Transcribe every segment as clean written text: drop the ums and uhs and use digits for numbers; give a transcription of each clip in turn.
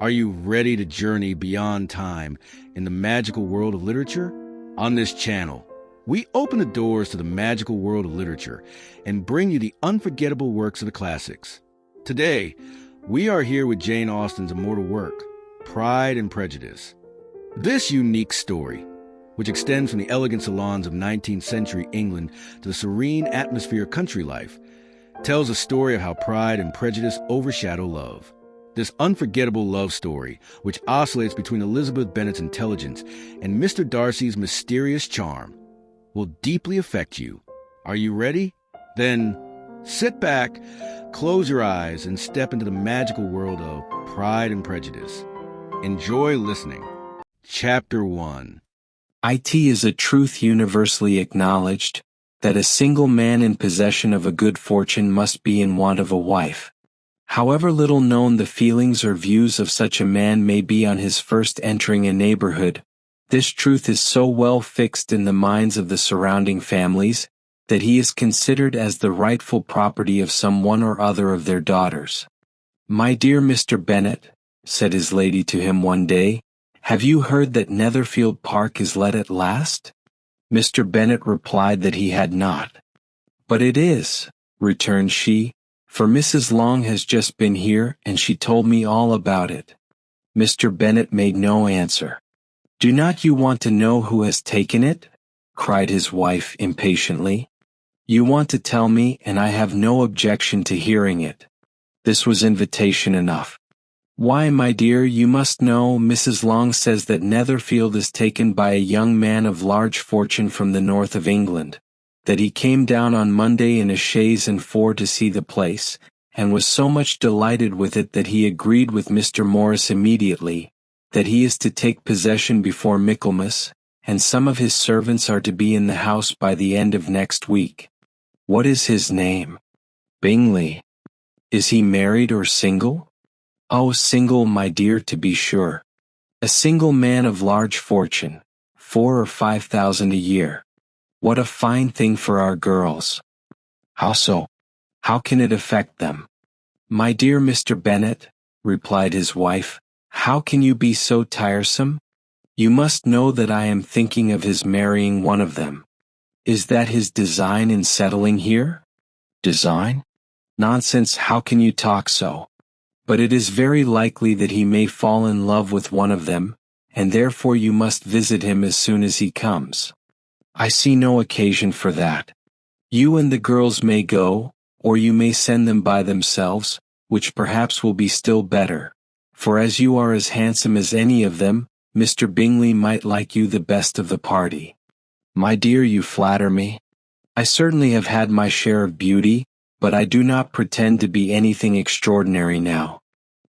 Are you ready to journey beyond time in the magical world of literature? On this channel, we open the doors to the magical world of literature and bring you the unforgettable works of the classics. Today, we are here with Jane Austen's immortal work, Pride and Prejudice. This unique story, which extends from the elegant salons of 19th century England to the serene atmosphere of country life, tells a story of how pride and prejudice overshadow love. This unforgettable love story, which oscillates between Elizabeth Bennet's intelligence and Mr. Darcy's mysterious charm, will deeply affect you. Are you ready? Then sit back, close your eyes, and step into the magical world of Pride and Prejudice. Enjoy listening. Chapter 1. It is a truth universally acknowledged, that a single man in possession of a good fortune must be in want of a wife. However little known the feelings or views of such a man may be on his first entering a neighborhood, this truth is so well fixed in the minds of the surrounding families, that he is considered as the rightful property of some one or other of their daughters. "My dear Mr. Bennet," said his lady to him one day, "have you heard that Netherfield Park is let at last?" Mr. Bennet replied that he had not. "But it is," returned she, "for Mrs. Long has just been here and she told me all about it." Mr. Bennet made no answer. "Do not you want to know who has taken it?" cried his wife impatiently. "You want to tell me, and I have no objection to hearing it." This was invitation enough. "Why, my dear, you must know Mrs. Long says that Netherfield is taken by a young man of large fortune from the north of England, that he came down on Monday in a chaise and four to see the place, and was so much delighted with it that he agreed with Mr. Morris immediately, that he is to take possession before Michaelmas, and some of his servants are to be in the house by the end of next week. What is his name?" "Bingley." "Is he married or single?" "Oh, single, my dear, to be sure. A single man of large fortune, 4,000 or 5,000 a year. What a fine thing for our girls." "How so? How can it affect them?" "My dear Mr. Bennet," replied his wife, "how can you be so tiresome? You must know that I am thinking of his marrying one of them." "Is that his design in settling here?" "Design? Nonsense, how can you talk so? But it is very likely that he may fall in love with one of them, and therefore you must visit him as soon as he comes." "I see no occasion for that. You and the girls may go, or you may send them by themselves, which perhaps will be still better, for as you are as handsome as any of them, Mr. Bingley might like you the best of the party." "My dear, you flatter me. I certainly have had my share of beauty, but I do not pretend to be anything extraordinary now.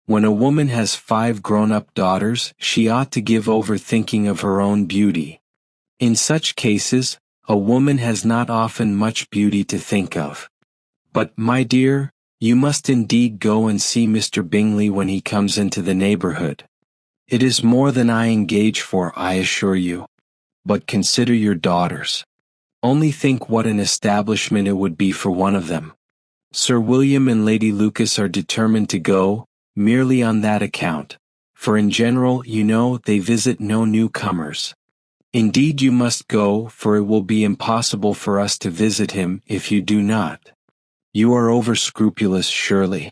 When a woman has 5 grown-up daughters, she ought to give over thinking of her own beauty. In such cases, a woman has not often much beauty to think of. But, my dear, you must indeed go and see Mr. Bingley when he comes into the neighborhood. It is more than I engage for, I assure you. But consider your daughters. Only think what an establishment it would be for one of them. Sir William and Lady Lucas are determined to go, merely on that account, for in general, you know, they visit no newcomers. Indeed you must go, for it will be impossible for us to visit him if you do not. You are over-scrupulous, surely.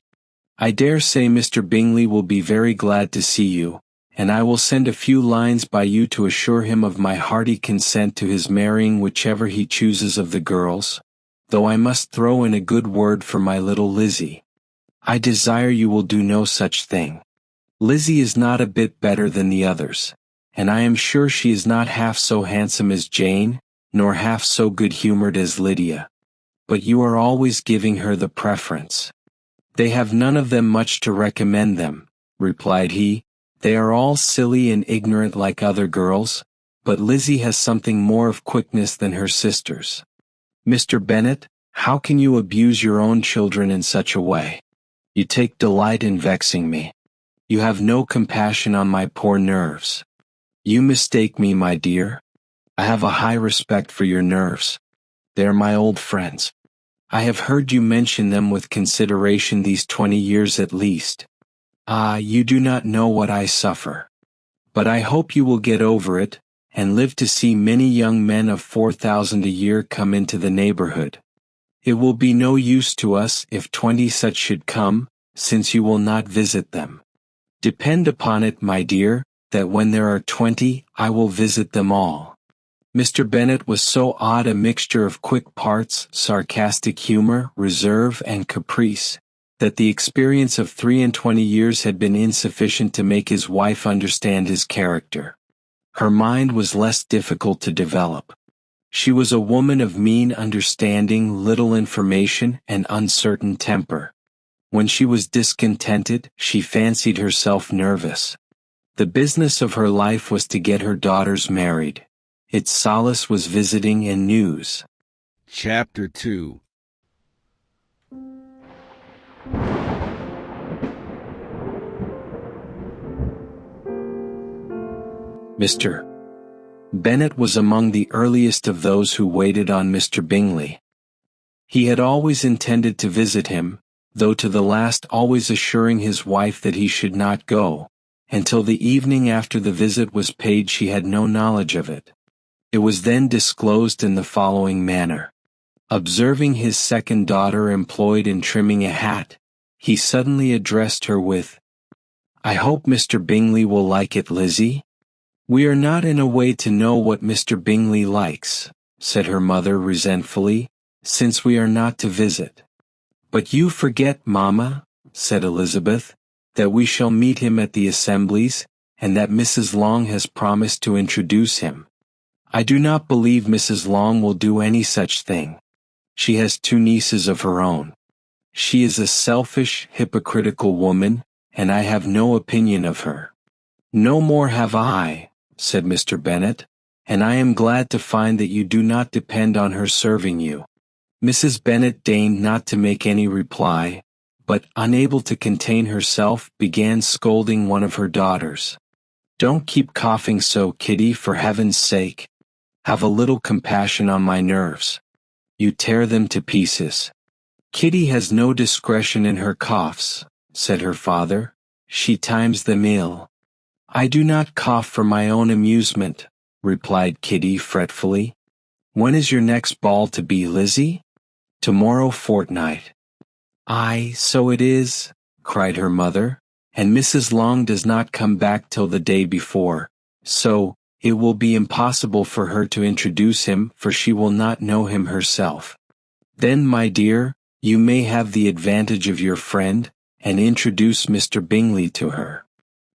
I dare say Mr. Bingley will be very glad to see you, and I will send a few lines by you to assure him of my hearty consent to his marrying whichever he chooses of the girls, though I must throw in a good word for my little Lizzie. I desire you will do no such thing. Lizzie is not a bit better than the others, and I am sure she is not half so handsome as Jane, nor half so good-humored as Lydia. But you are always giving her the preference." "They have none of them much to recommend them," replied he. "They are all silly and ignorant like other girls, but Lizzie has something more of quickness than her sisters." "Mr. Bennet, how can you abuse your own children in such a way? You take delight in vexing me. You have no compassion on my poor nerves." "You mistake me, my dear. I have a high respect for your nerves. They are my old friends. I have heard you mention them with consideration these 20 years at least. Ah, you do not know what I suffer. But I hope you will get over it, and live to see many young men of 4,000 a year come into the neighborhood. It will be no use to us if 20 such should come, since you will not visit them. Depend upon it, my dear, that when there are 20, I will visit them all. Mr. Bennet was so odd a mixture of quick parts, sarcastic humor, reserve, and caprice, that the experience of 23 years had been insufficient to make his wife understand his character. Her mind was less difficult to develop. She was a woman of mean understanding, little information, and uncertain temper. When she was discontented, she fancied herself nervous. The business of her life was to get her daughters married. Its solace was visiting and news. Chapter 2. Mr. Bennet was among the earliest of those who waited on Mr. Bingley. He had always intended to visit him, though to the last always assuring his wife that he should not go. Until the evening after the visit was paid she had no knowledge of it. It was then disclosed in the following manner. Observing his second daughter employed in trimming a hat, he suddenly addressed her with, "I hope Mr. Bingley will like it, Lizzie." "We are not in a way to know what Mr. Bingley likes," said her mother resentfully, "since we are not to visit." "But you forget, mamma," said Elizabeth, "that we shall meet him at the assemblies, and that Mrs. Long has promised to introduce him. I do not believe Mrs. Long will do any such thing. She has 2 nieces of her own. She is a selfish, hypocritical woman, and I have no opinion of her." "No more have I," said Mr. Bennet, "and I am glad to find that you do not depend on her serving you." Mrs. Bennet deigned not to make any reply, but, unable to contain herself, began scolding one of her daughters. "Don't keep coughing so, Kitty, for heaven's sake. Have a little compassion on my nerves. You tear them to pieces." "Kitty has no discretion in her coughs," said her father. "She times them ill." "I do not cough for my own amusement," replied Kitty fretfully. "When is your next ball to be, Lizzie?" "Tomorrow fortnight." "Aye, so it is," cried her mother, "and Mrs. Long does not come back till the day before, so it will be impossible for her to introduce him, for she will not know him herself. Then, my dear, you may have the advantage of your friend, and introduce Mr. Bingley to her."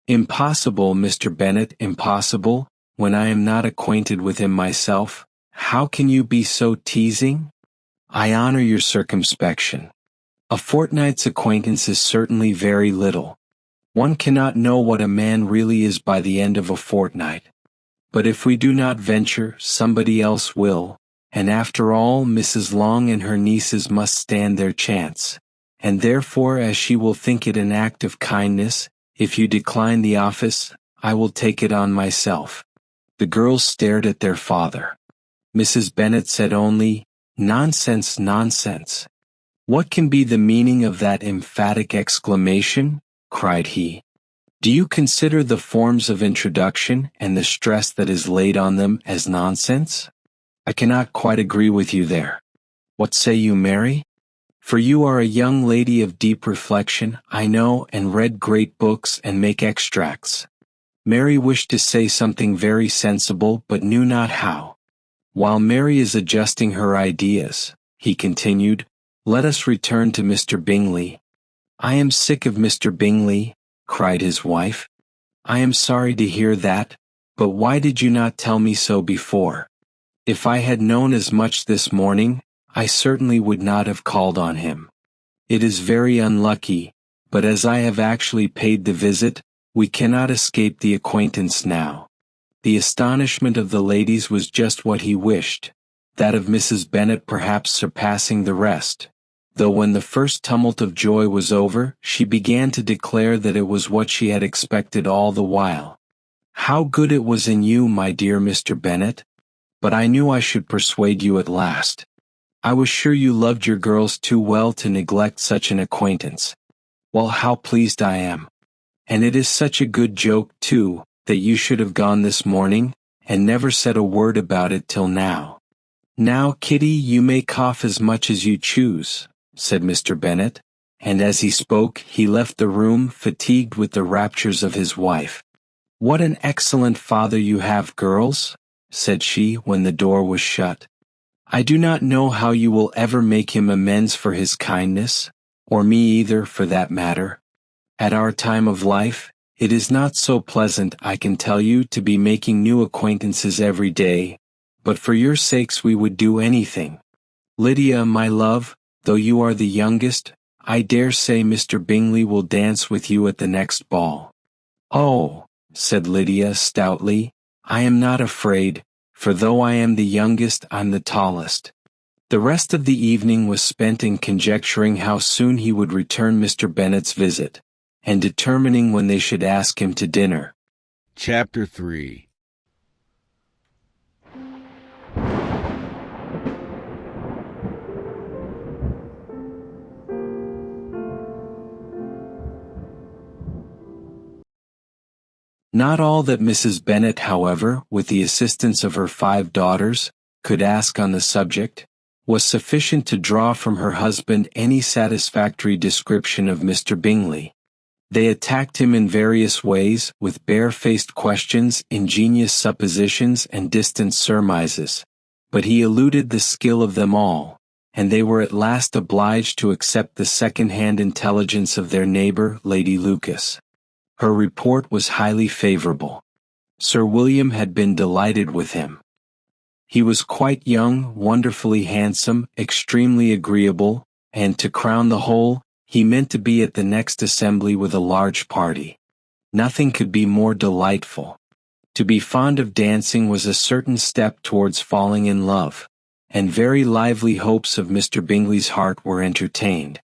"Impossible, Mr. Bennet, impossible, when I am not acquainted with him myself. How can you be so teasing? I honor your circumspection. A fortnight's acquaintance is certainly very little. One cannot know what a man really is by the end of a fortnight. But if we do not venture, somebody else will, and after all Mrs. Long and her nieces must stand their chance, and therefore as she will think it an act of kindness, if you decline the office, I will take it on myself." The girls stared at their father. Mrs. Bennet said only, "Nonsense, nonsense." "What can be the meaning of that emphatic exclamation?" cried he. "Do you consider the forms of introduction and the stress that is laid on them as nonsense? I cannot quite agree with you there. What say you, Mary? For you are a young lady of deep reflection, I know, and read great books and make extracts." Mary wished to say something very sensible but knew not how. "While Mary is adjusting her ideas," he continued, "let us return to Mr. Bingley." "I am sick of Mr. Bingley," cried his wife. "I am sorry to hear that, but why did you not tell me so before? If I had known as much this morning, I certainly would not have called on him. It is very unlucky, but as I have actually paid the visit, we cannot escape the acquaintance now." The astonishment of the ladies was just what he wished, that of Mrs. Bennet perhaps surpassing the rest, though when the first tumult of joy was over, she began to declare that it was what she had expected all the while. "How good it was in you, my dear Mr. Bennet! But I knew I should persuade you at last. I was sure you loved your girls too well to neglect such an acquaintance. Well, how pleased I am. And it is such a good joke, too, that you should have gone this morning, and never said a word about it till now. Now, Kitty, you may cough as much as you choose, said Mr. Bennet, and as he spoke he left the room fatigued with the raptures of his wife. What an excellent father you have, girls, said she when the door was shut. I do not know how you will ever make him amends for his kindness, or me either for that matter. At our time of life, it is not so pleasant, I can tell you, to be making new acquaintances every day, but for your sakes we would do anything. Lydia, my love, though you are the youngest, I dare say Mr. Bingley will dance with you at the next ball. Oh, said Lydia stoutly, I am not afraid, for though I am the youngest, I'm the tallest. The rest of the evening was spent in conjecturing how soon he would return Mr. Bennet's visit, and determining when they should ask him to dinner. Chapter 3. Not all that Mrs. Bennet, however, with the assistance of her 5 daughters, could ask on the subject, was sufficient to draw from her husband any satisfactory description of Mr. Bingley. They attacked him in various ways, with bare-faced questions, ingenious suppositions, and distant surmises, but he eluded the skill of them all, and they were at last obliged to accept the second-hand intelligence of their neighbour, Lady Lucas. Her report was highly favourable. Sir William had been delighted with him. He was quite young, wonderfully handsome, extremely agreeable, and to crown the whole, he meant to be at the next assembly with a large party. Nothing could be more delightful. To be fond of dancing was a certain step towards falling in love, and very lively hopes of Mr. Bingley's heart were entertained.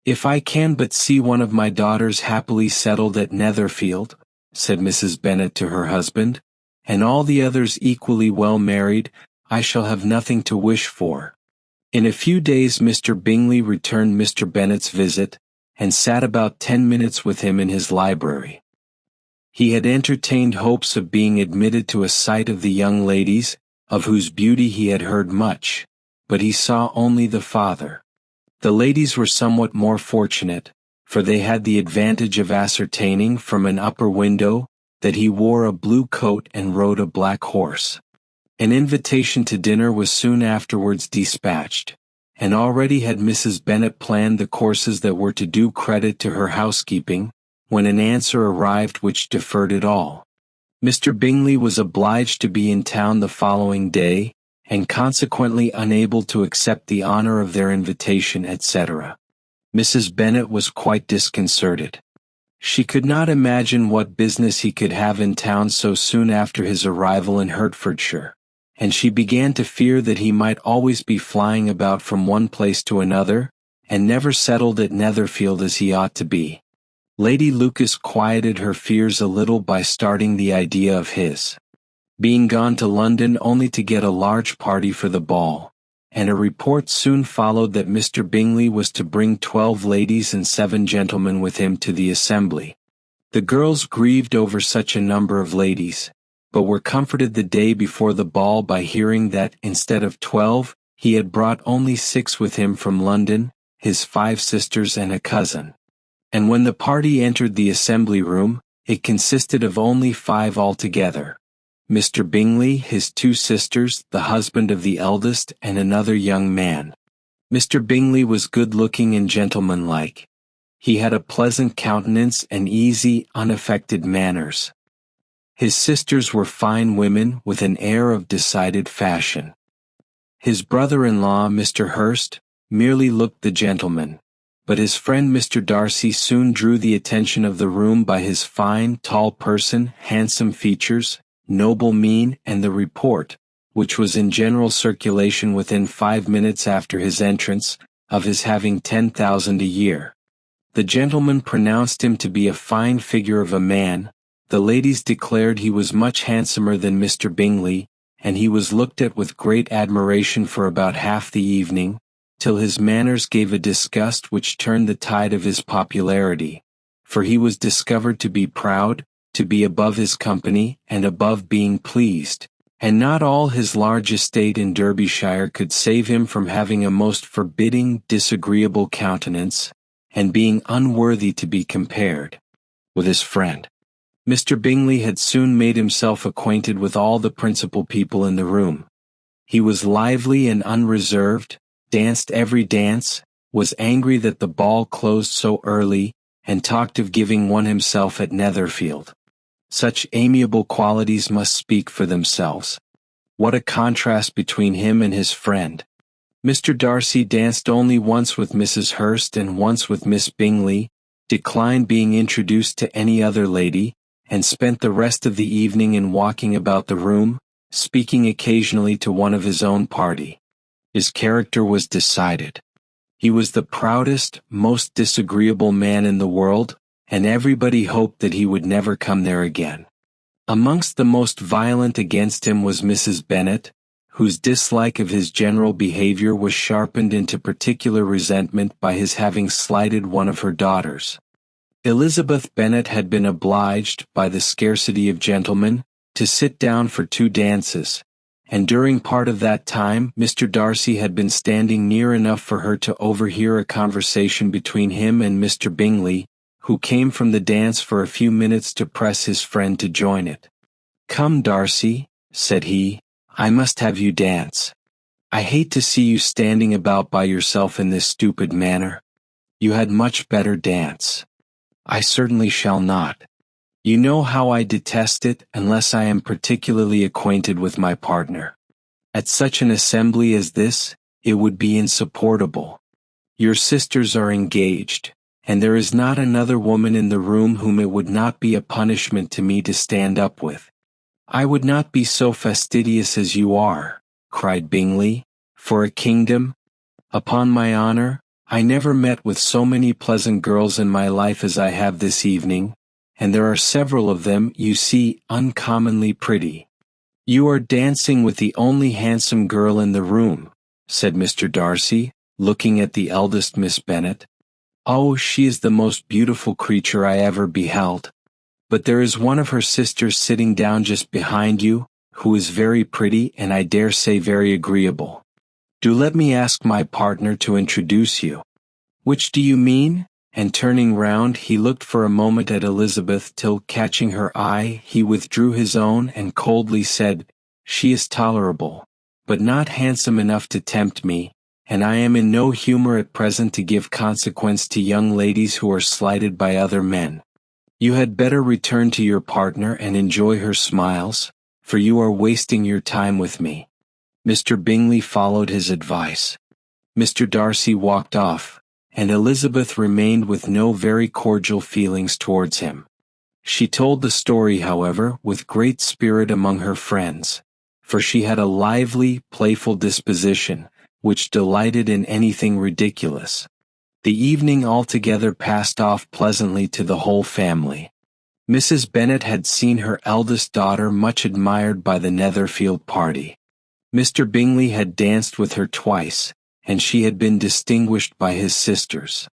If I can but see one of my daughters happily settled at Netherfield, said Mrs. Bennet to her husband, and all the others equally well married, I shall have nothing to wish for. In a few days Mr. Bingley returned Mr. Bennet's visit, and sat about 10 minutes with him in his library. He had entertained hopes of being admitted to a sight of the young ladies, of whose beauty he had heard much, but he saw only the father. The ladies were somewhat more fortunate, for they had the advantage of ascertaining from an upper window that he wore a blue coat and rode a black horse. An invitation to dinner was soon afterwards dispatched, and already had Mrs. Bennet planned the courses that were to do credit to her housekeeping, when an answer arrived which deferred it all. Mr. Bingley was obliged to be in town the following day, and consequently unable to accept the honor of their invitation, etc. Mrs. Bennet was quite disconcerted. She could not imagine what business he could have in town so soon after his arrival in Hertfordshire, and she began to fear that he might always be flying about from one place to another, and never settled at Netherfield as he ought to be. Lady Lucas quieted her fears a little by starting the idea of his being gone to London only to get a large party for the ball, and a report soon followed that Mr. Bingley was to bring 12 ladies and 7 gentlemen with him to the assembly. The girls grieved over such a number of ladies, but were comforted the day before the ball by hearing that, instead of 12, he had brought only 6 with him from London, his 5 sisters and a cousin. And when the party entered the assembly room, it consisted of only 5 altogether. Mr. Bingley, his 2 sisters, the husband of the eldest, and another young man. Mr. Bingley was good-looking and gentlemanlike. He had a pleasant countenance and easy, unaffected manners. His sisters were fine women with an air of decided fashion. His brother-in-law, Mr. Hurst, merely looked the gentleman, but his friend Mr. Darcy soon drew the attention of the room by his fine, tall person, handsome features, noble mien, and the report, which was in general circulation within 5 minutes after his entrance, of his having 10,000 a year. The gentleman pronounced him to be a fine figure of a man, the ladies declared he was much handsomer than Mr. Bingley, and he was looked at with great admiration for about half the evening, till his manners gave a disgust which turned the tide of his popularity, for he was discovered to be proud, to be above his company, and above being pleased, and not all his large estate in Derbyshire could save him from having a most forbidding, disagreeable countenance, and being unworthy to be compared with his friend. Mr. Bingley had soon made himself acquainted with all the principal people in the room. He was lively and unreserved, danced every dance, was angry that the ball closed so early, and talked of giving one himself at Netherfield. Such amiable qualities must speak for themselves. What a contrast between him and his friend! Mr. Darcy danced only once with Mrs. Hurst and once with Miss Bingley, declined being introduced to any other lady, and spent the rest of the evening in walking about the room, speaking occasionally to one of his own party. His character was decided. He was the proudest, most disagreeable man in the world, and everybody hoped that he would never come there again. Amongst the most violent against him was Mrs. Bennet, whose dislike of his general behavior was sharpened into particular resentment by his having slighted one of her daughters. Elizabeth Bennet had been obliged, by the scarcity of gentlemen, to sit down for 2 dances, and during part of that time Mr. Darcy had been standing near enough for her to overhear a conversation between him and Mr. Bingley, who came from the dance for a few minutes to press his friend to join it. "Come, Darcy," said he, "I must have you dance. I hate to see you standing about by yourself in this stupid manner. You had much better dance." "I certainly shall not. You know how I detest it unless I am particularly acquainted with my partner. At such an assembly as this, it would be insupportable. Your sisters are engaged, and there is not another woman in the room whom it would not be a punishment to me to stand up with." "I would not be so fastidious as you are," cried Bingley, "for a kingdom. Upon my honor, I never met with so many pleasant girls in my life as I have this evening, and there are several of them, you see, uncommonly pretty." "You are dancing with the only handsome girl in the room," said Mr. Darcy, looking at the eldest Miss Bennet. "Oh, she is the most beautiful creature I ever beheld. But there is one of her sisters sitting down just behind you, who is very pretty and I dare say very agreeable. Do let me ask my partner to introduce you." "Which do you mean?" And turning round he looked for a moment at Elizabeth till, catching her eye, he withdrew his own and coldly said, "She is tolerable, but not handsome enough to tempt me, and I am in no humor at present to give consequence to young ladies who are slighted by other men. You had better return to your partner and enjoy her smiles, for you are wasting your time with me." Mr. Bingley followed his advice. Mr. Darcy walked off, and Elizabeth remained with no very cordial feelings towards him. She told the story, however, with great spirit among her friends, for she had a lively, playful disposition, which delighted in anything ridiculous. The evening altogether passed off pleasantly to the whole family. Mrs. Bennet had seen her eldest daughter much admired by the Netherfield party. Mr. Bingley had danced with her twice, and she had been distinguished by his sisters.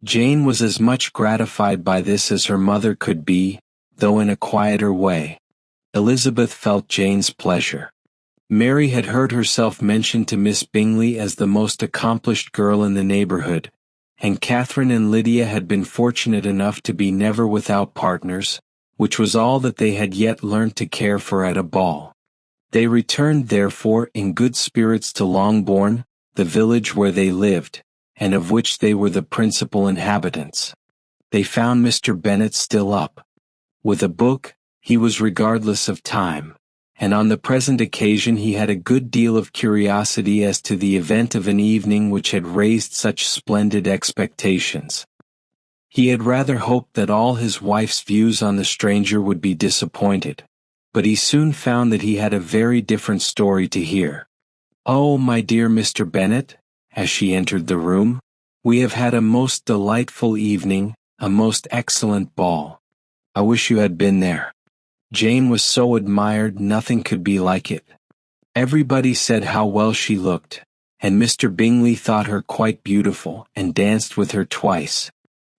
Jane was as much gratified by this as her mother could be, though in a quieter way. Elizabeth felt Jane's pleasure. Mary had heard herself mentioned to Miss Bingley as the most accomplished girl in the neighborhood, and Catherine and Lydia had been fortunate enough to be never without partners, which was all that they had yet learnt to care for at a ball. They returned therefore in good spirits to Longbourn, the village where they lived, and of which they were the principal inhabitants. They found Mr. Bennet still up. With a book, he was regardless of time, and on the present occasion he had a good deal of curiosity as to the event of an evening which had raised such splendid expectations. He had rather hoped that all his wife's views on the stranger would be disappointed, but he soon found that he had a very different story to hear. "Oh, my dear Mr. Bennet," as she entered the room, "we have had a most delightful evening, a most excellent ball. I wish you had been there. Jane was so admired, nothing could be like it. Everybody said how well she looked, and Mr. Bingley thought her quite beautiful and danced with her twice.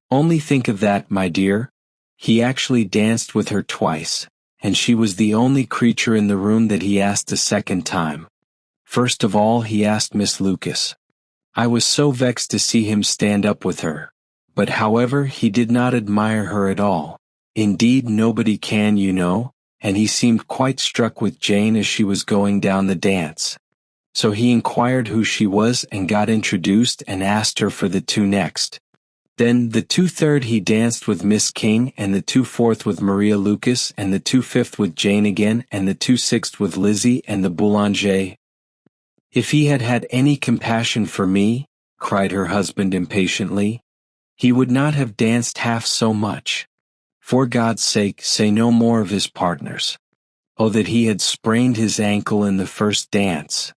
Only think of that, my dear. He actually danced with her twice, and she was the only creature in the room that he asked a second time. First of all he asked Miss Lucas. I was so vexed to see him stand up with her. But however, he did not admire her at all. Indeed, nobody can, you know, and he seemed quite struck with Jane as she was going down the dance. So he inquired who she was and got introduced and asked her for the two next. Then the 2/3 he danced with Miss King, and the 2/4 with Maria Lucas, and the 2/5 with Jane again, and the 2/6 with Lizzie and the Boulanger. If he had had any compassion for me, cried her husband impatiently, he would not have danced half so much. For God's sake, say no more of his partners. Oh, that he had sprained his ankle in the first dance.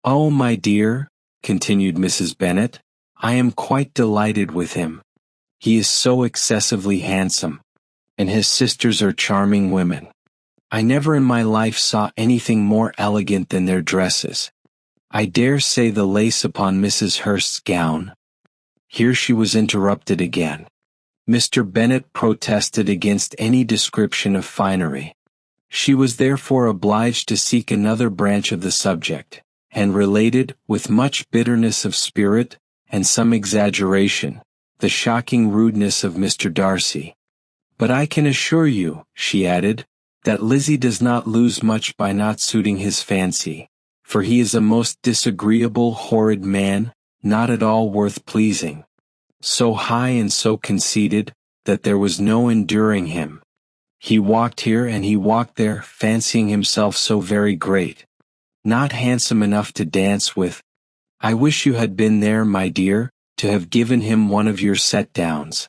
Oh, my dear, continued Mrs. Bennet, I am quite delighted with him. He is so excessively handsome, and his sisters are charming women. I never in my life saw anything more elegant than their dresses. I dare say the lace upon Mrs. Hurst's gown. Here she was interrupted again. Mr. Bennet protested against any description of finery. She was therefore obliged to seek another branch of the subject, and related, with much bitterness of spirit, and some exaggeration, the shocking rudeness of Mr. Darcy. But I can assure you, she added, that Lizzie does not lose much by not suiting his fancy, for he is a most disagreeable, horrid man, not at all worth pleasing. So high and so conceited, that there was no enduring him. He walked here and he walked there, fancying himself so very great. Not handsome enough to dance with. I wish you had been there, my dear, to have given him one of your set-downs.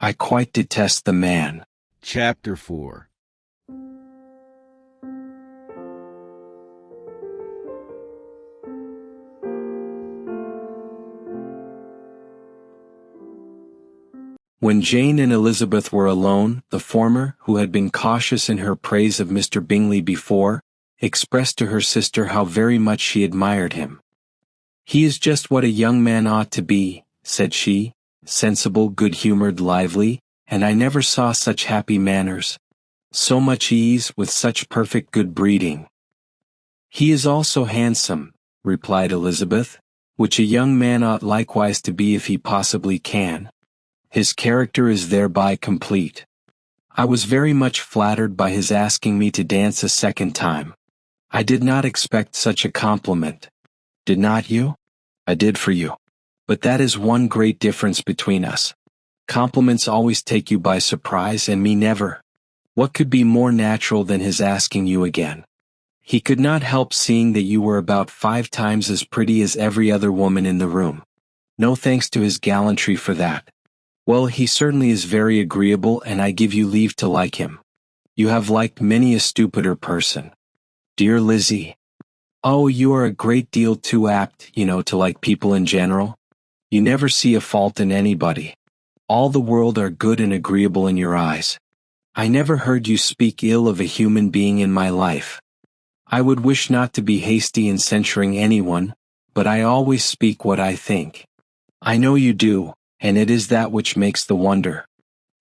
I quite detest the man. Chapter 4. When Jane and Elizabeth were alone, the former, who had been cautious in her praise of Mr. Bingley before, expressed to her sister how very much she admired him. He is just what a young man ought to be, said she, sensible, good-humored, lively, and I never saw such happy manners, so much ease, with such perfect good breeding. He is also handsome, replied Elizabeth, which a young man ought likewise to be if he possibly can. His character is thereby complete. I was very much flattered by his asking me to dance a second time. I did not expect such a compliment. Did not you? I did for you. But that is one great difference between us. Compliments always take you by surprise and me never. What could be more natural than his asking you again? He could not help seeing that you were about 5 times as pretty as every other woman in the room. No thanks to his gallantry for that. Well, he certainly is very agreeable, and I give you leave to like him. You have liked many a stupider person. Dear Lizzie. Oh, you are a great deal too apt, you know, to like people in general. You never see a fault in anybody. All the world are good and agreeable in your eyes. I never heard you speak ill of a human being in my life. I would wish not to be hasty in censuring anyone, but I always speak what I think. I know you do, and it is that which makes the wonder.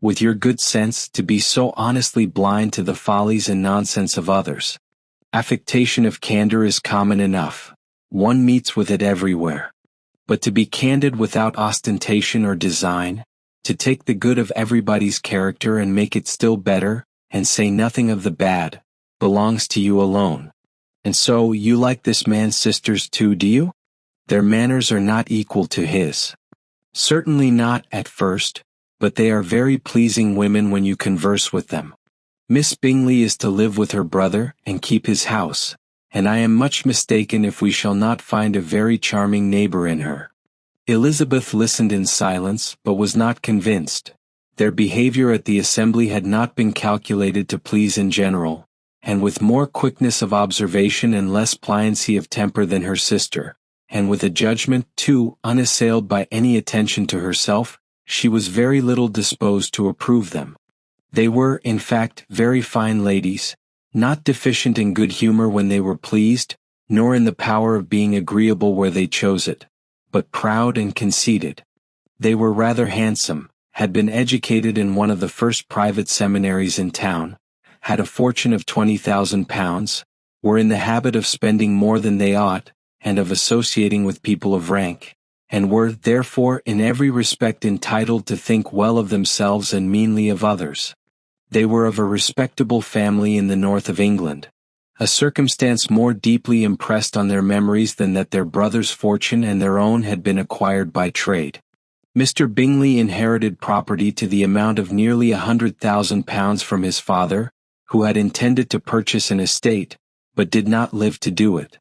With your good sense, to be so honestly blind to the follies and nonsense of others. Affectation of candor is common enough. One meets with it everywhere. But to be candid without ostentation or design, to take the good of everybody's character and make it still better, and say nothing of the bad, belongs to you alone. And so, you like this man's sisters too, do you? Their manners are not equal to his. Certainly not at first, but they are very pleasing women when you converse with them. Miss Bingley is to live with her brother, and keep his house, and I am much mistaken if we shall not find a very charming neighbor in her. Elizabeth listened in silence, but was not convinced. Their behavior at the assembly had not been calculated to please in general, and with more quickness of observation and less pliancy of temper than her sister, and with a judgment, too, unassailed by any attention to herself, she was very little disposed to approve them. They were, in fact, very fine ladies, not deficient in good humor when they were pleased, nor in the power of being agreeable where they chose it, but proud and conceited. They were rather handsome, had been educated in one of the first private seminaries in town, had a fortune of £20,000, were in the habit of spending more than they ought, and of associating with people of rank, and were, therefore, in every respect entitled to think well of themselves and meanly of others. They were of a respectable family in the north of England, a circumstance more deeply impressed on their memories than that their brother's fortune and their own had been acquired by trade. Mr. Bingley inherited property to the amount of nearly £100,000 from his father, who had intended to purchase an estate, but did not live to do it.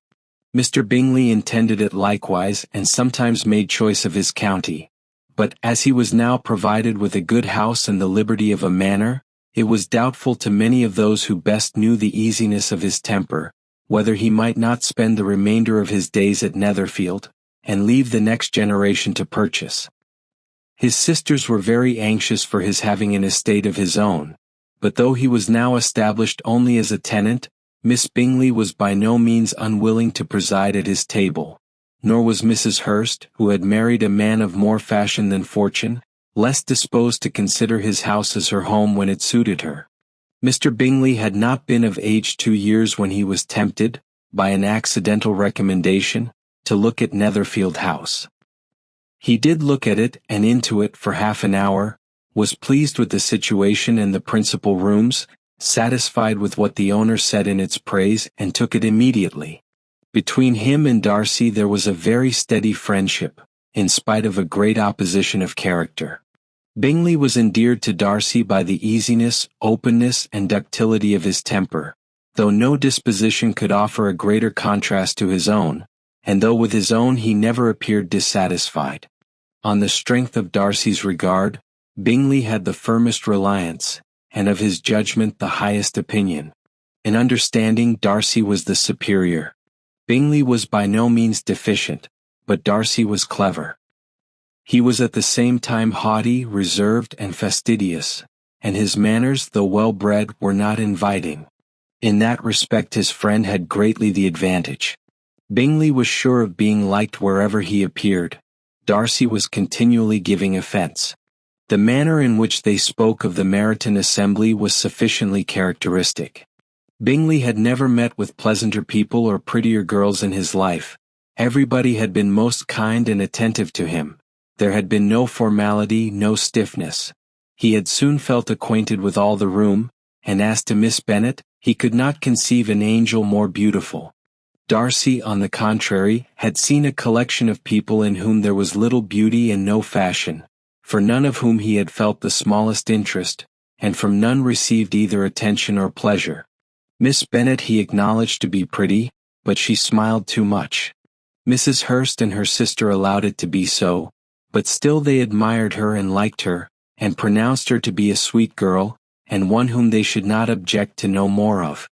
Mr. Bingley intended it likewise and sometimes made choice of his county, but as he was now provided with a good house and the liberty of a manor, it was doubtful to many of those who best knew the easiness of his temper, whether he might not spend the remainder of his days at Netherfield, and leave the next generation to purchase. His sisters were very anxious for his having an estate of his own, but though he was now established only as a tenant, Miss Bingley was by no means unwilling to preside at his table, nor was Mrs. Hurst, who had married a man of more fashion than fortune, less disposed to consider his house as her home when it suited her. Mr. Bingley had not been of age 2 years when he was tempted, by an accidental recommendation, to look at Netherfield House. He did look at it and into it for half an hour, was pleased with the situation and the principal rooms, satisfied with what the owner said in its praise, and took it immediately. Between him and Darcy there was a very steady friendship, in spite of a great opposition of character. Bingley was endeared to Darcy by the easiness, openness, and ductility of his temper, though no disposition could offer a greater contrast to his own, and though with his own he never appeared dissatisfied. On the strength of Darcy's regard, Bingley had the firmest reliance, and of his judgment the highest opinion. In understanding, Darcy was the superior. Bingley was by no means deficient, but Darcy was clever. He was at the same time haughty, reserved, and fastidious, and his manners, though well-bred, were not inviting. In that respect his friend had greatly the advantage. Bingley was sure of being liked wherever he appeared. Darcy was continually giving offence. The manner in which they spoke of the Meryton assembly was sufficiently characteristic. Bingley had never met with pleasanter people or prettier girls in his life. Everybody had been most kind and attentive to him. There had been no formality, no stiffness. He had soon felt acquainted with all the room, and as to Miss Bennet, he could not conceive an angel more beautiful. Darcy, on the contrary, had seen a collection of people in whom there was little beauty and no fashion, for none of whom he had felt the smallest interest, and from none received either attention or pleasure. Miss Bennet he acknowledged to be pretty, but she smiled too much. Mrs. Hurst and her sister allowed it to be so, but still they admired her and liked her, and pronounced her to be a sweet girl, and one whom they should not object to know more of.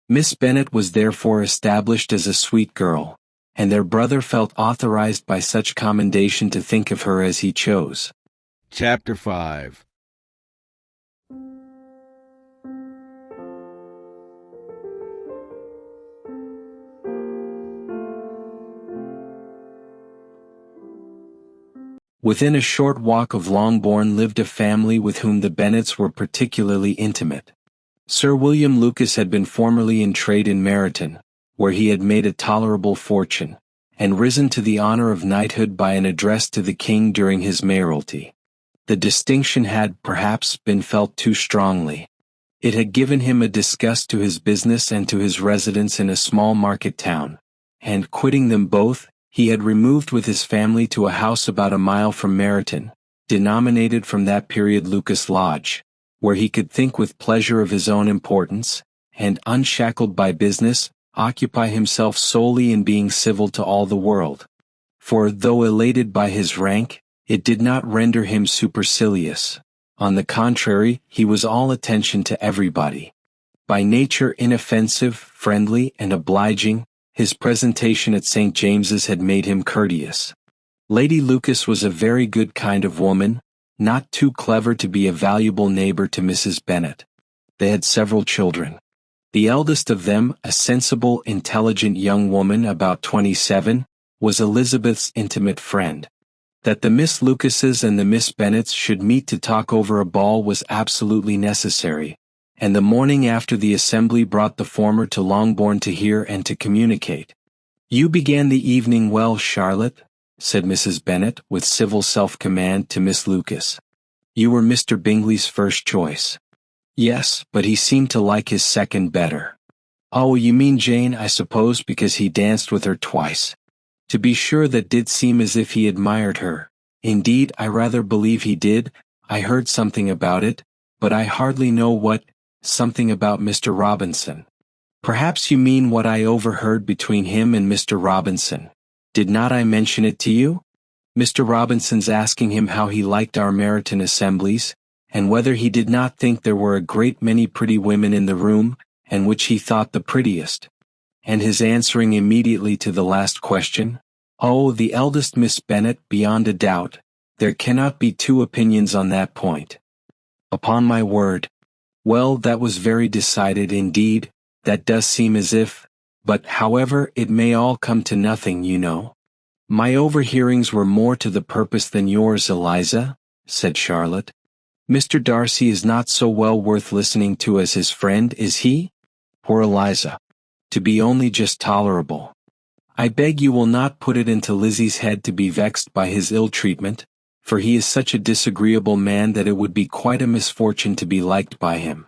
Miss Bennet was therefore established as a sweet girl, and their brother felt authorized by such commendation to think of her as he chose. Chapter 5. Within a short walk of Longbourn lived a family with whom the Bennets were particularly intimate. Sir William Lucas had been formerly in trade in Meryton, where he had made a tolerable fortune, and risen to the honor of knighthood by an address to the king during his mayoralty. The distinction had, perhaps, been felt too strongly. It had given him a disgust to his business and to his residence in a small market town, and, quitting them both, he had removed with his family to a house about a mile from Meryton, denominated from that period Lucas Lodge, where he could think with pleasure of his own importance, and, unshackled by business, occupy himself solely in being civil to all the world. For, though elated by his rank, it did not render him supercilious. On the contrary, he was all attention to everybody. By nature inoffensive, friendly, and obliging, his presentation at St. James's had made him courteous. Lady Lucas was a very good kind of woman, not too clever to be a valuable neighbor to Mrs. Bennet. They had several children. The eldest of them, a sensible, intelligent young woman about 27, was Elizabeth's intimate friend. That the Miss Lucases and the Miss Bennets should meet to talk over a ball was absolutely necessary, and the morning after the assembly brought the former to Longbourn to hear and to communicate. "You began the evening well, Charlotte," said Mrs. Bennet with civil self-command to Miss Lucas. "You were Mr. Bingley's first choice." "Yes, but he seemed to like his second better." "Oh, you mean Jane, I suppose, because he danced with her twice." "To be sure, that did seem as if he admired her. Indeed, I rather believe he did. I heard something about it, but I hardly know what, something about Mr. Robinson." "Perhaps you mean what I overheard between him and Mr. Robinson. Did not I mention it to you? Mr. Robinson's asking him how he liked our Meryton assemblies, and whether he did not think there were a great many pretty women in the room, and which he thought the prettiest. And his answering immediately to the last question, 'Oh, the eldest Miss Bennet, beyond a doubt. There cannot be two opinions on that point.' Upon my word. Well, that was very decided indeed. That does seem as if, but however, it may all come to nothing, you know." "My overhearings were more to the purpose than yours, Eliza," said Charlotte. "Mr. Darcy is not so well worth listening to as his friend, is he?" Poor Eliza. To be only just tolerable. "I beg you will not put it into Lizzie's head to be vexed by his ill-treatment, for he is such a disagreeable man that it would be quite a misfortune to be liked by him.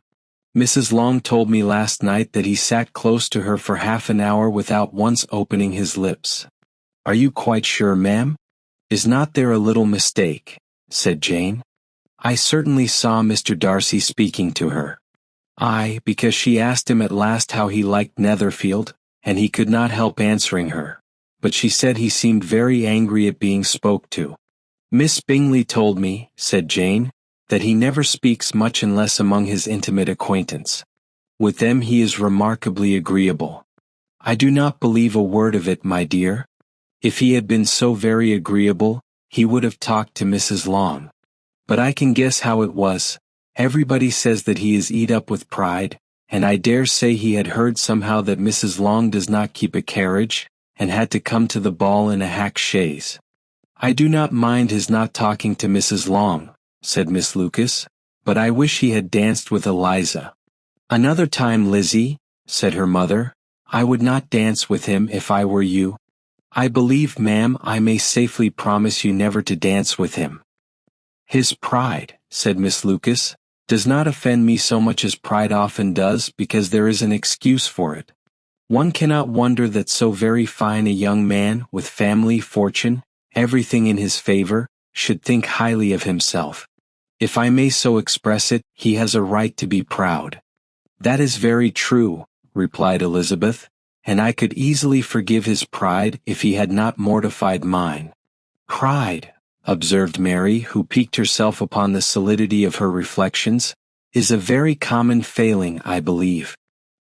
Mrs. Long told me last night that he sat close to her for half an hour without once opening his lips." "Are you quite sure, ma'am? Is not there a little mistake?" said Jane. "I certainly saw Mr. Darcy speaking to her." "Aye, because she asked him at last how he liked Netherfield, and he could not help answering her. But she said he seemed very angry at being spoke to." "Miss Bingley told me," said Jane, "that he never speaks much unless among his intimate acquaintance. With them he is remarkably agreeable." "I do not believe a word of it, my dear. If he had been so very agreeable, he would have talked to Mrs. Long. But I can guess how it was. Everybody says that he is eat up with pride, and I dare say he had heard somehow that Mrs. Long does not keep a carriage, and had to come to the ball in a hack chaise." "I do not mind his not talking to Mrs. Long," said Miss Lucas, "but I wish he had danced with Eliza." "Another time, Lizzie," said her mother, "I would not dance with him if I were you. I believe, ma'am, I may safely promise you never to dance with him." "His pride," said Miss Lucas, "does not offend me so much as pride often does, because there is an excuse for it. One cannot wonder that so very fine a young man, with family, fortune, everything in his favor, should think highly of himself. If I may so express it, he has a right to be proud." "That is very true," replied Elizabeth, "and I could easily forgive his pride if he had not mortified mine." "Pride," observed Mary, who piqued herself upon the solidity of her reflections, "is a very common failing, I believe.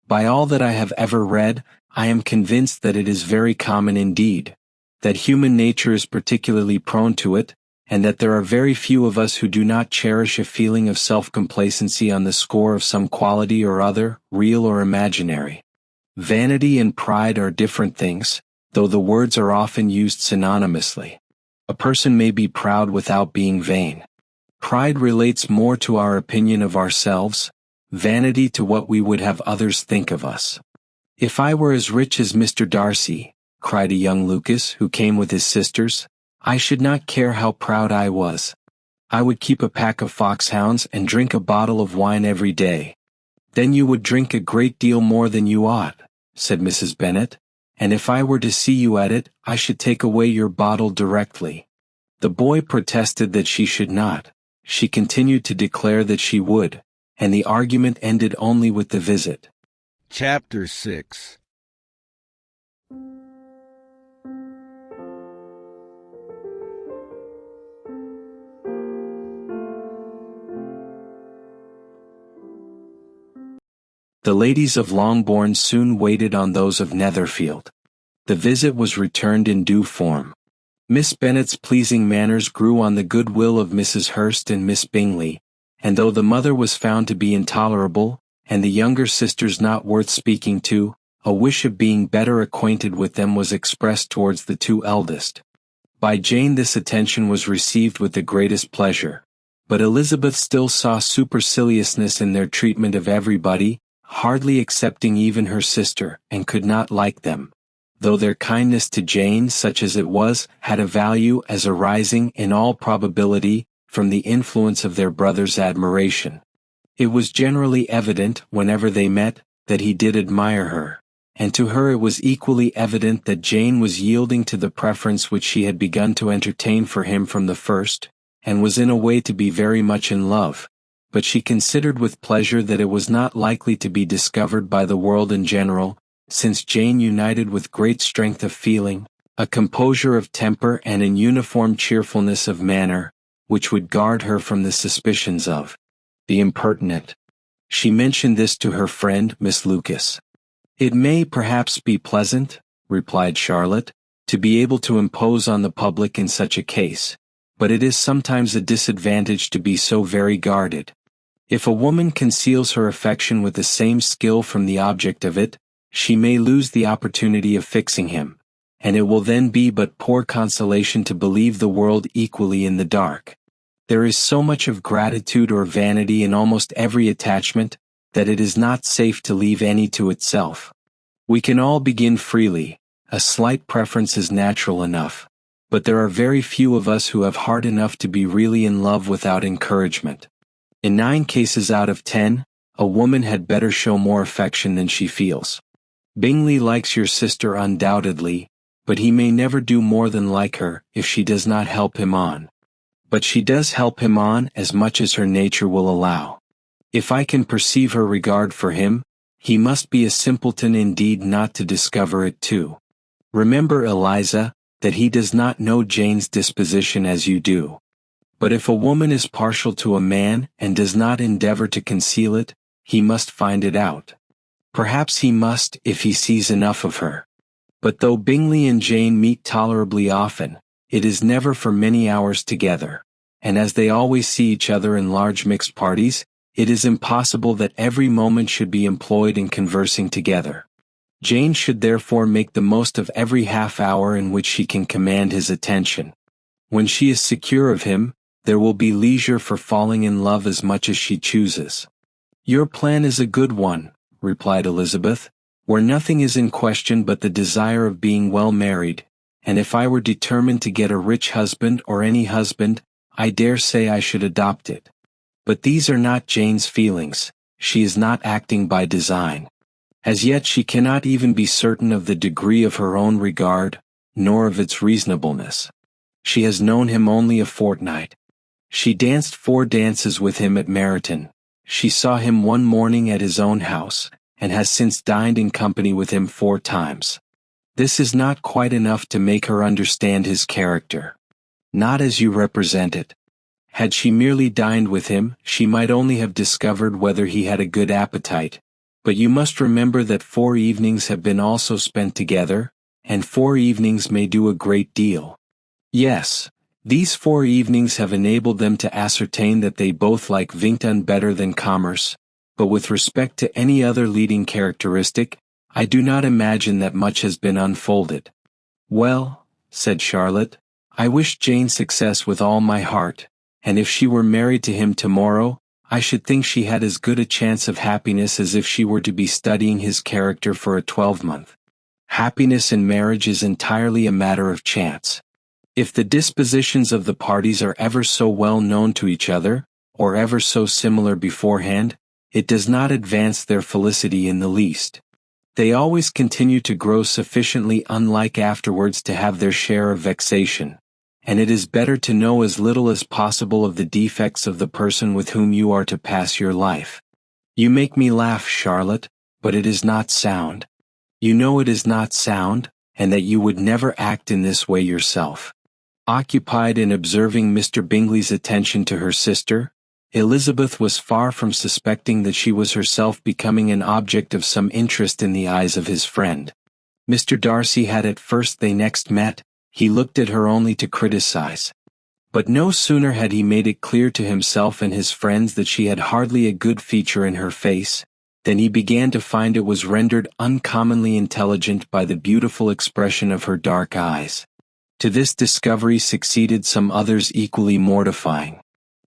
By all that I have ever read, I am convinced that it is very common indeed, that human nature is particularly prone to it, and that there are very few of us who do not cherish a feeling of self-complacency on the score of some quality or other, real or imaginary. Vanity and pride are different things, though the words are often used synonymously. A person may be proud without being vain. Pride relates more to our opinion of ourselves, vanity to what we would have others think of us." "If I were as rich as Mr. Darcy," cried a young Lucas who came with his sisters, "I should not care how proud I was. I would keep a pack of foxhounds and drink a bottle of wine every day." "Then you would drink a great deal more than you ought," said Mrs. Bennet, "and if I were to see you at it, I should take away your bottle directly." The boy protested that she should not. She continued to declare that she would, and the argument ended only with the visit. Chapter 6. The ladies of Longbourn soon waited on those of Netherfield. The visit was returned in due form. Miss Bennet's pleasing manners grew on the goodwill of Mrs. Hurst and Miss Bingley, and though the mother was found to be intolerable, and the younger sisters not worth speaking to, a wish of being better acquainted with them was expressed towards the two eldest. By Jane this attention was received with the greatest pleasure, but Elizabeth still saw superciliousness in their treatment of everybody, hardly excepting even her sister, and could not like them, though their kindness to Jane, such as it was, had a value as arising, in all probability, from the influence of their brother's admiration. It was generally evident, whenever they met, that he did admire her, and to her it was equally evident that Jane was yielding to the preference which she had begun to entertain for him from the first, and was in a way to be very much in love, but she considered with pleasure that it was not likely to be discovered by the world in general, since Jane united with great strength of feeling, a composure of temper and an uniform cheerfulness of manner, which would guard her from the suspicions of the impertinent. She mentioned this to her friend, Miss Lucas. "It may perhaps be pleasant," replied Charlotte, "to be able to impose on the public in such a case, but it is sometimes a disadvantage to be so very guarded. If a woman conceals her affection with the same skill from the object of it, she may lose the opportunity of fixing him, and it will then be but poor consolation to believe the world equally in the dark. There is so much of gratitude or vanity in almost every attachment, that it is not safe to leave any to itself. We can all begin freely, a slight preference is natural enough, but there are very few of us who have heart enough to be really in love without encouragement. In 9 cases out of 10, a woman had better show more affection than she feels. Bingley likes your sister undoubtedly, but he may never do more than like her if she does not help him on. But she does help him on as much as her nature will allow. If I can perceive her regard for him, he must be a simpleton indeed not to discover it too. Remember, Eliza, that he does not know Jane's disposition as you do. But if a woman is partial to a man and does not endeavor to conceal it, he must find it out. Perhaps he must if he sees enough of her. But though Bingley and Jane meet tolerably often, it is never for many hours together, and as they always see each other in large mixed parties, it is impossible that every moment should be employed in conversing together. Jane should therefore make the most of every half hour in which she can command his attention. When she is secure of him, there will be leisure for falling in love as much as she chooses. "Your plan is a good one," replied Elizabeth, "where nothing is in question but the desire of being well married, and if I were determined to get a rich husband or any husband, I dare say I should adopt it. But these are not Jane's feelings, she is not acting by design. As yet she cannot even be certain of the degree of her own regard, nor of its reasonableness. She has known him only a fortnight. She danced 4 dances with him at Meryton. She saw him one morning at his own house, and has since dined in company with him 4 times. This is not quite enough to make her understand his character. Not as you represent it. Had she merely dined with him, she might only have discovered whether he had a good appetite, but you must remember that 4 evenings have been also spent together, and 4 evenings may do a great deal. Yes, these 4 evenings have enabled them to ascertain that they both like Vingt better than commerce, but with respect to any other leading characteristic, I do not imagine that much has been unfolded. "Well," said Charlotte, "I wish Jane success with all my heart, and if she were married to him tomorrow, I should think she had as good a chance of happiness as if she were to be studying his character for a 12-month. Happiness in marriage is entirely a matter of chance. If the dispositions of the parties are ever so well known to each other, or ever so similar beforehand, it does not advance their felicity in the least. They always continue to grow sufficiently unlike afterwards to have their share of vexation, and it is better to know as little as possible of the defects of the person with whom you are to pass your life. You make me laugh, Charlotte, but it is not sound. You know it is not sound, and that you would never act in this way yourself." Occupied in observing Mr. Bingley's attention to her sister, Elizabeth was far from suspecting that she was herself becoming an object of some interest in the eyes of his friend. Mr. Darcy had at first they next met, he looked at her only to criticize. But no sooner had he made it clear to himself and his friends that she had hardly a good feature in her face, than he began to find it was rendered uncommonly intelligent by the beautiful expression of her dark eyes. To this discovery succeeded some others equally mortifying.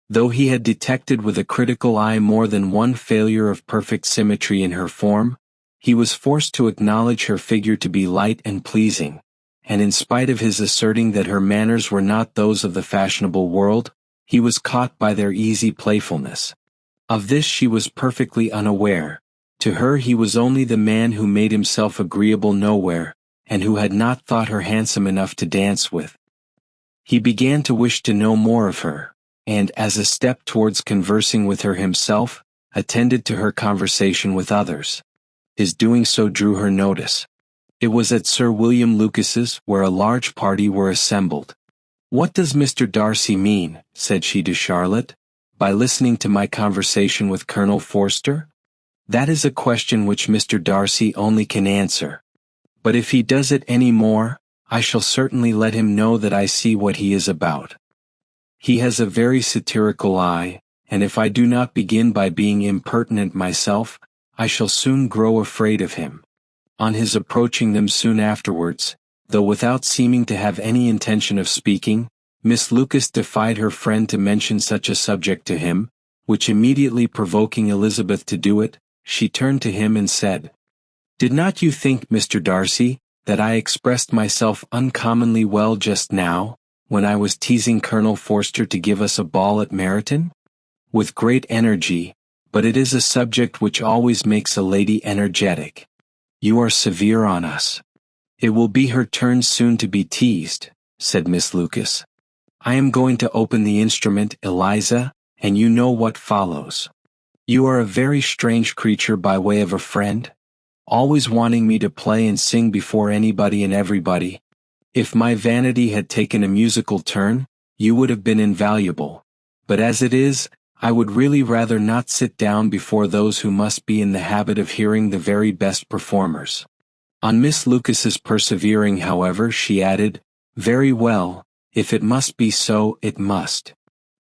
Though he had detected with a critical eye more than one failure of perfect symmetry in her form, he was forced to acknowledge her figure to be light and pleasing, and in spite of his asserting that her manners were not those of the fashionable world, he was caught by their easy playfulness. Of this she was perfectly unaware. To her he was only the man who made himself agreeable nowhere, and who had not thought her handsome enough to dance with. He began to wish to know more of her, and as a step towards conversing with her himself, attended to her conversation with others. His doing so drew her notice. It was at Sir William Lucas's, where a large party were assembled. "What does Mr. Darcy mean," said she to Charlotte, "by listening to my conversation with Colonel Forster? That is a question which Mr. Darcy only can answer. But if he does it any more, I shall certainly let him know that I see what he is about. He has a very satirical eye, and if I do not begin by being impertinent myself, I shall soon grow afraid of him." On his approaching them soon afterwards, though without seeming to have any intention of speaking, Miss Lucas defied her friend to mention such a subject to him, which immediately provoking Elizabeth to do it, she turned to him and said, "Did not you think, Mr. Darcy, that I expressed myself uncommonly well just now, when I was teasing Colonel Forster to give us a ball at Meryton? With great energy, but it is a subject which always makes a lady energetic. You are severe on us." "It will be her turn soon to be teased," said Miss Lucas. "I am going to open the instrument, Eliza, and you know what follows. You are a very strange creature by way of a friend, always wanting me to play and sing before anybody and everybody. If my vanity had taken a musical turn, you would have been invaluable. But as it is, I would really rather not sit down before those who must be in the habit of hearing the very best performers." On Miss Lucas's persevering, however, she added, "Very well, if it must be so, it must."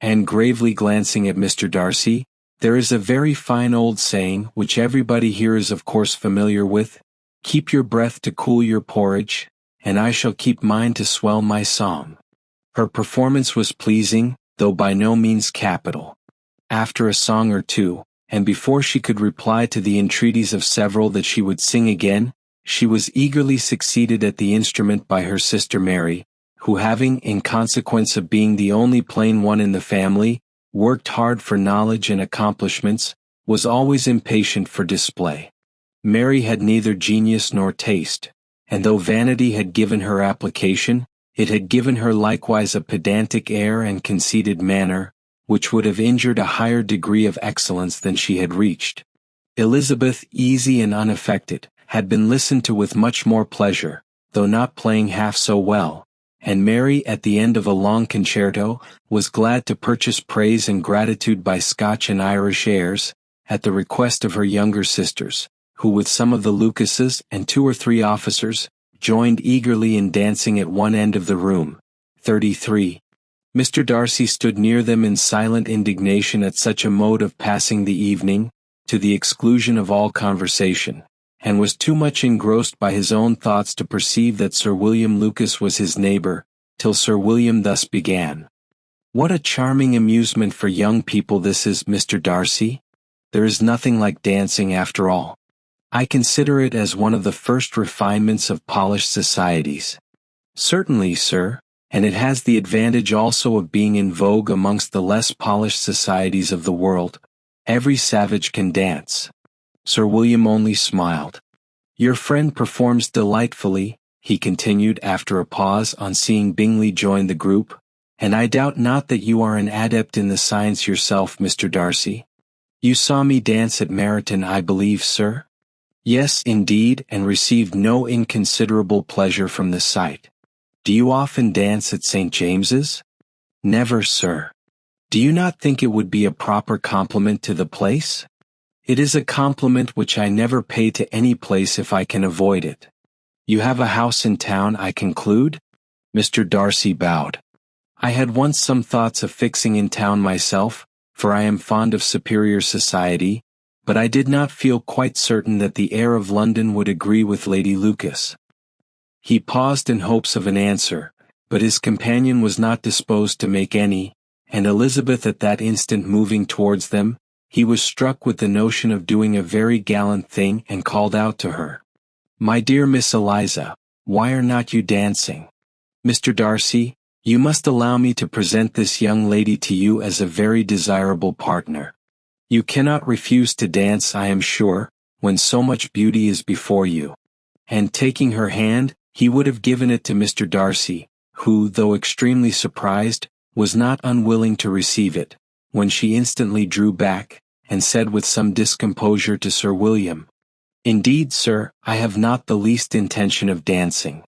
And gravely glancing at Mr. Darcy, "There is a very fine old saying, which everybody here is of course familiar with, 'Keep your breath to cool your porridge,' and I shall keep mine to swell my song." Her performance was pleasing, though by no means capital. After a song or two, and before she could reply to the entreaties of several that she would sing again, she was eagerly succeeded at the instrument by her sister Mary, who having, in consequence of being the only plain one in the family, worked hard for knowledge and accomplishments, was always impatient for display. Mary had neither genius nor taste, and though vanity had given her application, it had given her likewise a pedantic air and conceited manner, which would have injured a higher degree of excellence than she had reached. Elizabeth, easy and unaffected, had been listened to with much more pleasure, though not playing half so well, and Mary, at the end of a long concerto, was glad to purchase praise and gratitude by Scotch and Irish airs, at the request of her younger sisters, who with some of the Lucases and 2 or 3 officers, joined eagerly in dancing at one end of the room. 33. Mr. Darcy stood near them in silent indignation at such a mode of passing the evening, to the exclusion of all conversation, and was too much engrossed by his own thoughts to perceive that Sir William Lucas was his neighbor, till Sir William thus began. "What a charming amusement for young people this is, Mr. Darcy. There is nothing like dancing after all. I consider it as one of the first refinements of polished societies." "Certainly, sir, and it has the advantage also of being in vogue amongst the less polished societies of the world. Every savage can dance." Sir William only smiled. "Your friend performs delightfully," he continued after a pause on seeing Bingley join the group, "and I doubt not that you are an adept in the science yourself, Mr. Darcy. You saw me dance at Meryton, I believe, sir?" "Yes, indeed, and received no inconsiderable pleasure from the sight." "Do you often dance at St. James's?" "Never, sir." "Do you not think it would be a proper compliment to the place?" "It is a compliment which I never pay to any place if I can avoid it." "You have a house in town, I conclude?" Mr. Darcy bowed. "I had once some thoughts of fixing in town myself, for I am fond of superior society, but I did not feel quite certain that the air of London would agree with Lady Lucas." He paused in hopes of an answer, but his companion was not disposed to make any, and Elizabeth at that instant moving towards them, he was struck with the notion of doing a very gallant thing and called out to her, "My dear Miss Eliza, why are not you dancing? Mr. Darcy, you must allow me to present this young lady to you as a very desirable partner. You cannot refuse to dance, I am sure, when so much beauty is before you." And taking her hand, he would have given it to Mr. Darcy, who, though extremely surprised, was not unwilling to receive it, when she instantly drew back, and said with some discomposure to Sir William, "Indeed, sir, I have not the least intention of dancing.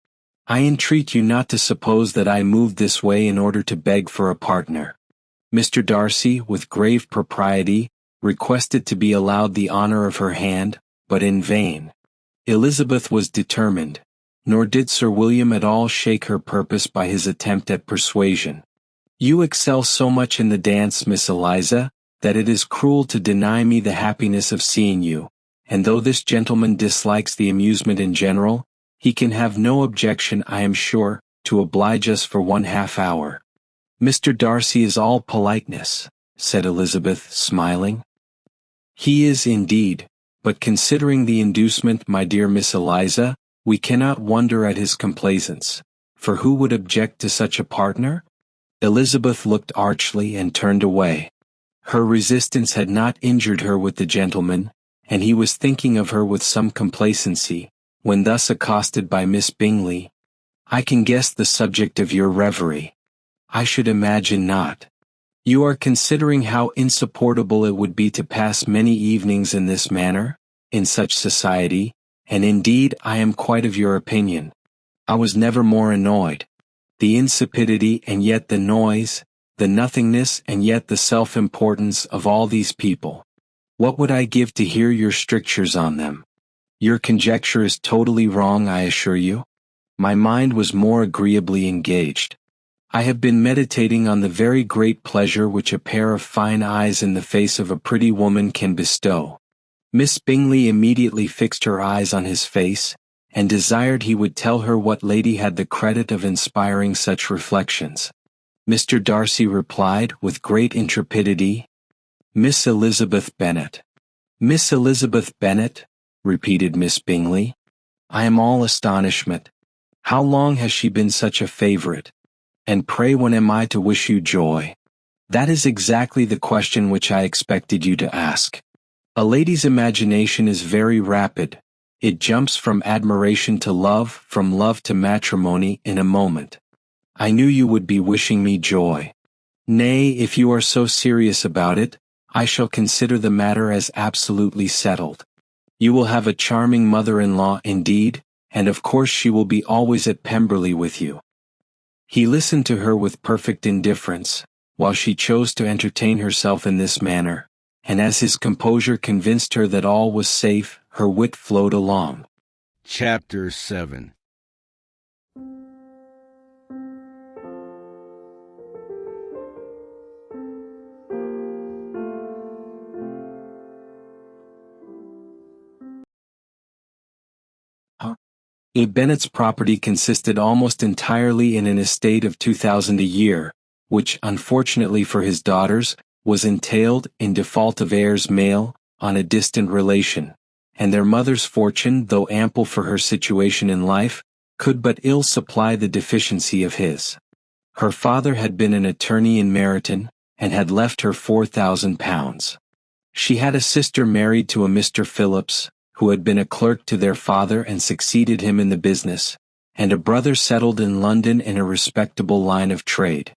I entreat you not to suppose that I moved this way in order to beg for a partner." Mr. Darcy, with grave propriety, requested to be allowed the honor of her hand, but in vain. Elizabeth was determined, nor did Sir William at all shake her purpose by his attempt at persuasion. "You excel so much in the dance, Miss Eliza, that it is cruel to deny me the happiness of seeing you, and though this gentleman dislikes the amusement in general, he can have no objection, I am sure, to oblige us for 1/2 hour." "Mr. Darcy is all politeness," said Elizabeth, smiling. "He is indeed, but considering the inducement, my dear Miss Eliza, we cannot wonder at his complaisance, for who would object to such a partner?" Elizabeth looked archly and turned away. Her resistance had not injured her with the gentleman, and he was thinking of her with some complacency, when thus accosted by Miss Bingley. "I can guess the subject of your reverie." "I should imagine not. You are considering how insupportable it would be to pass many evenings in this manner, in such society, and indeed I am quite of your opinion. I was never more annoyed. The insipidity and yet the noise, the nothingness and yet the self-importance of all these people. What would I give to hear your strictures on them? Your conjecture is totally wrong, I assure you. My mind was more agreeably engaged. I have been meditating on the very great pleasure which a pair of fine eyes in the face of a pretty woman can bestow." Miss Bingley immediately fixed her eyes on his face, and desired he would tell her what lady had the credit of inspiring such reflections. Mr. Darcy replied, with great intrepidity, "Miss Elizabeth Bennet." "Miss Elizabeth Bennet?" repeated Miss Bingley. "I am all astonishment. How long has she been such a favorite? And pray when am I to wish you joy?" "That is exactly the question which I expected you to ask. A lady's imagination is very rapid. It jumps from admiration to love, from love to matrimony, in a moment. I knew you would be wishing me joy. Nay, if you are so serious about it, I shall consider the matter as absolutely settled. You will have a charming mother-in-law indeed, and of course she will be always at Pemberley with you." He listened to her with perfect indifference, while she chose to entertain herself in this manner, and as his composure convinced her that all was safe, her wit flowed along. Chapter 7. Bennet's property consisted almost entirely in an estate of 2,000 a year, which, unfortunately for his daughters, was entailed, in default of heirs male, on a distant relation, and their mother's fortune, though ample for her situation in life, could but ill supply the deficiency of his. Her father had been an attorney in Meryton, and had left her £4,000. She had a sister married to a Mr. Phillips, who had been a clerk to their father and succeeded him in the business, and a brother settled in London in a respectable line of trade.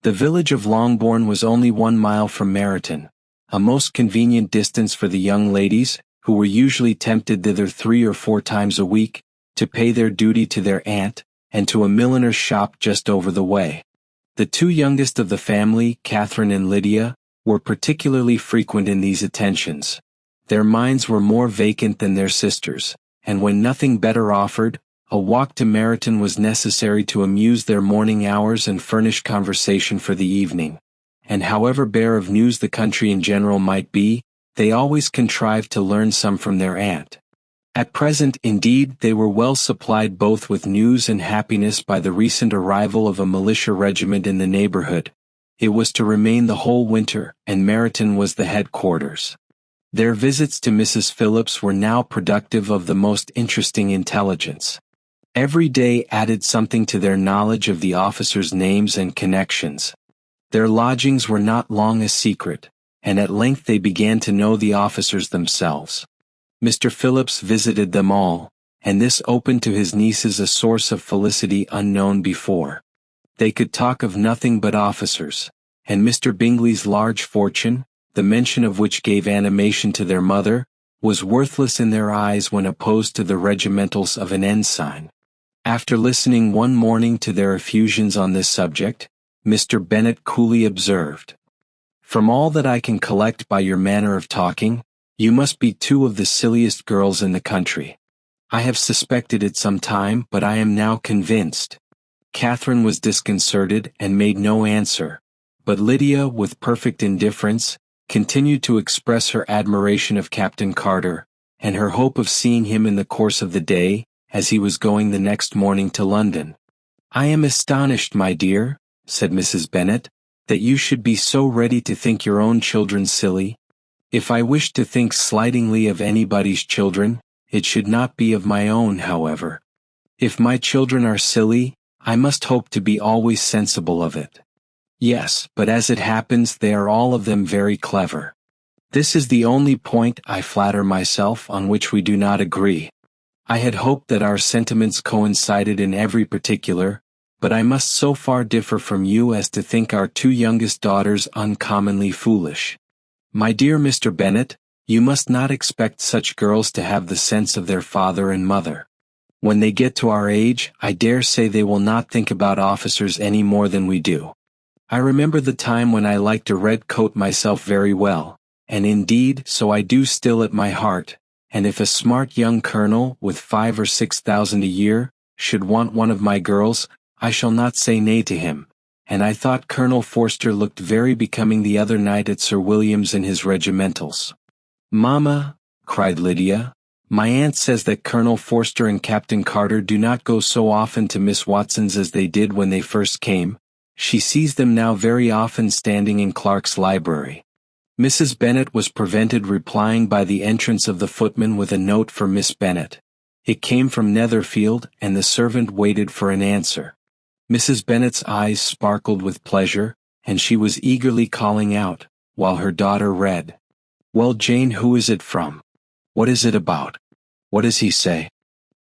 The village of Longbourn was only 1 mile from Meryton, a most convenient distance for the young ladies, who were usually tempted thither 3 or 4 times a week, to pay their duty to their aunt, and to a milliner's shop just over the way. The 2 youngest of the family, Catherine and Lydia, were particularly frequent in these attentions. Their minds were more vacant than their sisters', and when nothing better offered, a walk to Meryton was necessary to amuse their morning hours and furnish conversation for the evening. And however bare of news the country in general might be, they always contrived to learn some from their aunt. At present, indeed, they were well supplied both with news and happiness by the recent arrival of a militia regiment in the neighborhood. It was to remain the whole winter, and Meryton was the headquarters. Their visits to Mrs. Phillips were now productive of the most interesting intelligence. Every day added something to their knowledge of the officers' names and connections. Their lodgings were not long a secret, and at length they began to know the officers themselves. Mr. Phillips visited them all, and this opened to his nieces a source of felicity unknown before. They could talk of nothing but officers, and Mr. Bingley's large fortune, the mention of which gave animation to their mother, was worthless in their eyes when opposed to the regimentals of an ensign. After listening one morning to their effusions on this subject, Mr. Bennet coolly observed, "From all that I can collect by your manner of talking, you must be two of the silliest girls in the country. I have suspected it some time, but I am now convinced." Catherine was disconcerted and made no answer, but Lydia, with perfect indifference, continued to express her admiration of Captain Carter, and her hope of seeing him in the course of the day, as he was going the next morning to London. "I am astonished, my dear," said Mrs. Bennet, "that you should be so ready to think your own children silly. If I wish to think slightingly of anybody's children, it should not be of my own, however. If my children are silly, I must hope to be always sensible of it. Yes, but as it happens, they are all of them very clever. This is the only point, I flatter myself, on which we do not agree. I had hoped that our sentiments coincided in every particular, but I must so far differ from you as to think our two youngest daughters uncommonly foolish. My dear Mr. Bennet, you must not expect such girls to have the sense of their father and mother. When they get to our age, I dare say they will not think about officers any more than we do. I remember the time when I liked a red coat myself very well, and indeed, so I do still at my heart, and if a smart young colonel, with 5,000 or 6,000 a year, should want one of my girls, I shall not say nay to him, and I thought Colonel Forster looked very becoming the other night at Sir William's in his regimentals." "Mamma," cried Lydia, "my aunt says that Colonel Forster and Captain Carter do not go so often to Miss Watson's as they did when they first came. She sees them now very often standing in Clark's library." Mrs. Bennet was prevented replying by the entrance of the footman with a note for Miss Bennet. It came from Netherfield, and the servant waited for an answer. Mrs. Bennet's eyes sparkled with pleasure, and she was eagerly calling out, while her daughter read, "Well, Jane, who is it from? What is it about? What does he say?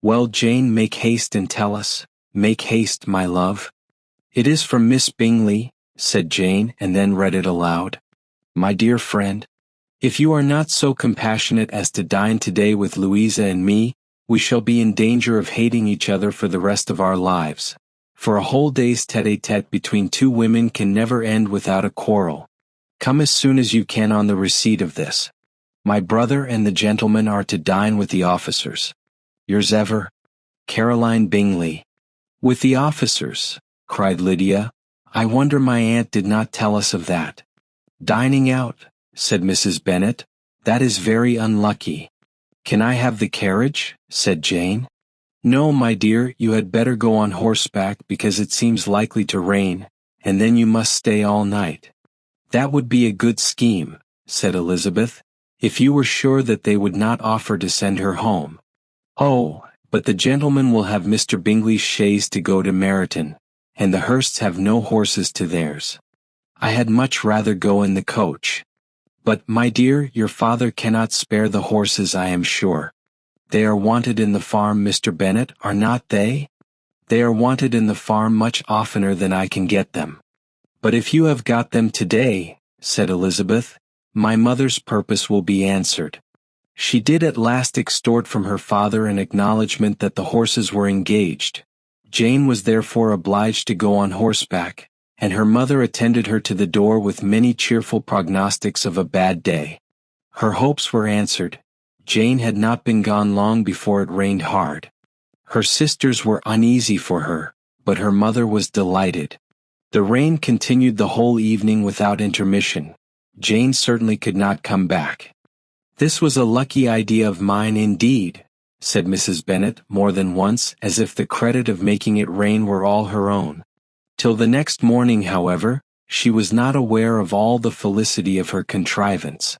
Well, Jane, make haste and tell us. Make haste, my love." "It is from Miss Bingley," said Jane, and then read it aloud. "My dear friend, if you are not so compassionate as to dine today with Louisa and me, we shall be in danger of hating each other for the rest of our lives. For a whole day's tete-a-tete between two women can never end without a quarrel. Come as soon as you can on the receipt of this. My brother and the gentlemen are to dine with the officers. Yours ever, Caroline Bingley." "With the officers?" cried Lydia. "I wonder my aunt did not tell us of that." "Dining out," said Mrs. Bennet. "That is very unlucky." "Can I have the carriage?" said Jane. "No, my dear, you had better go on horseback because it seems likely to rain, and then you must stay all night." "That would be a good scheme," said Elizabeth, "if you were sure that they would not offer to send her home." "Oh, but the gentlemen will have Mr. Bingley's chaise to go to Meryton, and the Hursts have no horses to theirs. I had much rather go in the coach. But, my dear, your father cannot spare the horses, I am sure. They are wanted in the farm, Mr. Bennet, are not they? They are wanted in the farm much oftener than I can get them." "But if you have got them today," said Elizabeth, "my mother's purpose will be answered." She did at last extort from her father an acknowledgment that the horses were engaged. Jane was therefore obliged to go on horseback, and her mother attended her to the door with many cheerful prognostics of a bad day. Her hopes were answered. Jane had not been gone long before it rained hard. Her sisters were uneasy for her, but her mother was delighted. The rain continued the whole evening without intermission. Jane certainly could not come back. "This was a lucky idea of mine indeed," said Mrs. Bennet more than once, as if the credit of making it rain were all her own. Till the next morning, however, she was not aware of all the felicity of her contrivance.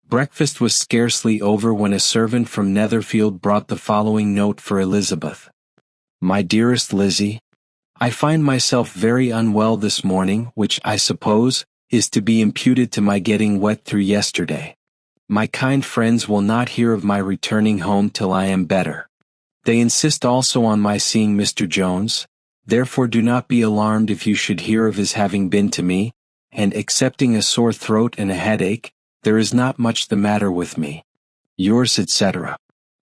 Breakfast was scarcely over when a servant from Netherfield brought the following note for Elizabeth. My dearest Lizzie, I find myself very unwell this morning, which, I suppose, is to be imputed to my getting wet through yesterday. My kind friends will not hear of my returning home till I am better. They insist also on my seeing Mr. Jones, therefore do not be alarmed if you should hear of his having been to me, and excepting a sore throat and a headache, there is not much the matter with me. Yours, etc.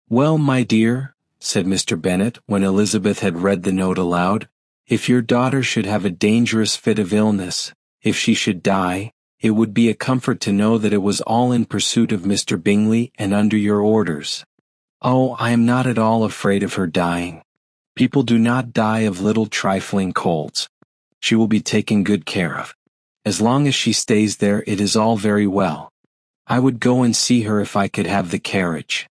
Well, my dear, said Mr. Bennet, when Elizabeth had read the note aloud, if your daughter should have a dangerous fit of illness, if she should die, it would be a comfort to know that it was all in pursuit of Mr. Bingley and under your orders. Oh, I am not at all afraid of her dying. People do not die of little trifling colds. She will be taken good care of. As long as she stays there, it is all very well. I would go and see her if I could have the carriage.